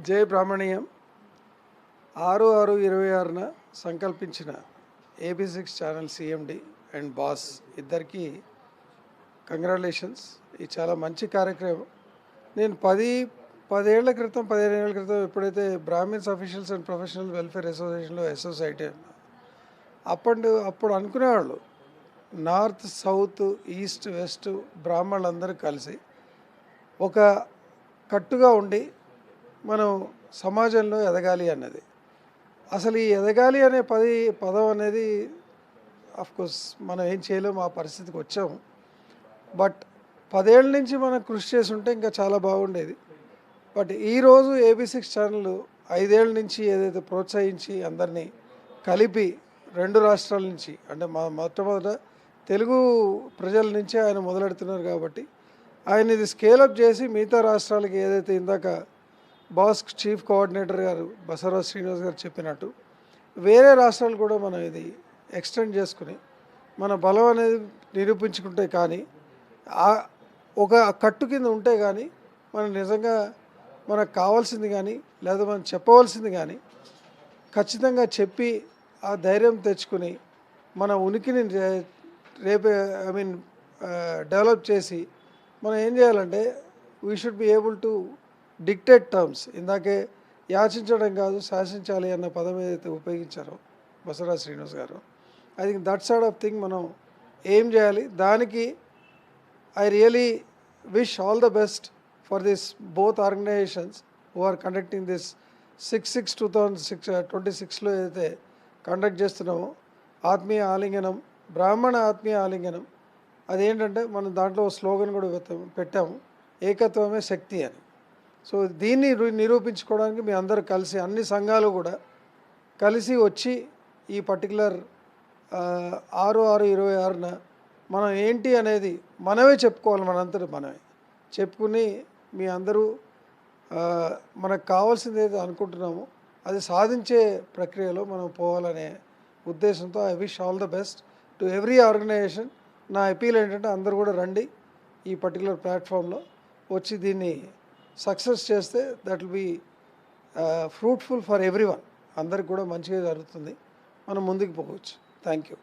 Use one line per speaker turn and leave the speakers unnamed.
జై బ్రాహ్మణీయం 6/6/26న సంకల్పించిన AB6 channel CMD and boss ఇద్దరికి కంగ్రాచులేషన్స్. ఇది చాలా మంచి కార్యక్రమం. నేను 15 ఏళ్ల క్రితం ఎప్పుడైతే Brahmins officials and professional welfare అసోసియేషన్లో అసోసియేట్ అప్పుడు అనుకునేవాళ్ళు నార్త్ సౌత్ ఈస్ట్ వెస్ట్ బ్రాహ్మణులందరూ కలిసి ఒక కట్టుగా ఉండి మనం సమాజంలో ఎదగాలి అన్నది. అసలు ఈ ఎదగాలి అనే పదం అనేది అఫ్కోర్స్ మనం ఏం చేయలేము, ఆ పరిస్థితికి వచ్చాము. బట్ 10 ఏళ్ళ నుంచి మనం కృషి చేసి ఉంటే ఇంకా చాలా బాగుండేది. బట్ ఈరోజు AB6 ఛానల్ 5 ఏళ్ళ నుంచి ఏదైతే ప్రోత్సహించి అందరినీ కలిపి 2 రాష్ట్రాల నుంచి అంటే మొట్టమొదట తెలుగు ప్రజల నుంచే ఆయన మొదలెడుతున్నారు కాబట్టి ఆయన ఇది స్కేలప్ చేసి మిగతా రాష్ట్రాలకి ఏదైతే ఇందాక బాస్ చీఫ్ కోఆర్డినేటర్ గారు బసవరాజ్ శ్రీనివాస్ గారు చెప్పినట్టు వేరే రాష్ట్రాలు కూడా మనం ఇది ఎక్స్టెండ్ చేసుకుని మన బలం అనేది నిరూపించుకుంటే కానీ ఒక కట్టు కింద ఉంటే కానీ మనం నిజంగా మనకు కావాల్సింది కానీ లేదా మనం చెప్పవలసింది కానీ ఖచ్చితంగా చెప్పి ఆ ధైర్యం తెచ్చుకుని మన ఉనికిని డెవలప్ చేసి మనం ఏం చేయాలంటే we should be able to dictate terms. ఇందాకే యాచించడం కాదు శాసించాలి అన్న పదం ఏదైతే ఉపయోగించారో Basavaraj Srinivas garu, I think that side of thing మనం ఏం చేయాలి. దానికి I really wish all the best for this both organisations who are conducting this 6/6/2026లో ఏదైతే కండక్ట్ చేస్తున్నామో ఆత్మీయ ఆలింగనం, బ్రాహ్మణ ఆత్మీయ ఆలింగనం. అదేంటంటే మనం దాంట్లో స్లోగన్ కూడా పెట్టాము, ఏకత్వమే శక్తి అని. సో దీన్ని నిరూపించుకోవడానికి మీ అందరూ కలిసి అన్ని సంఘాలు కూడా కలిసి వచ్చి ఈ పర్టికులర్ 6/6/26న మనం ఏంటి అనేది మనమే చెప్పుకోవాలి. మనంతటి మనమే చెప్పుకుని మీ అందరూ మనకు కావాల్సింది ఏదో అనుకుంటున్నామో అది సాధించే ప్రక్రియలో మనం పోవాలనే ఉద్దేశంతో I wish all the best to every organisation. నా అపీల్ ఏంటంటే అందరూ కూడా రండి, ఈ పర్టికులర్ ప్లాట్ఫామ్లో వచ్చి దీన్ని సక్సెస్ చేస్తే that will be fruitful for every one. అందరికి కూడా మంచిగా జరుగుతుంది, మనం ముందుకు పోవచ్చు. Thank you.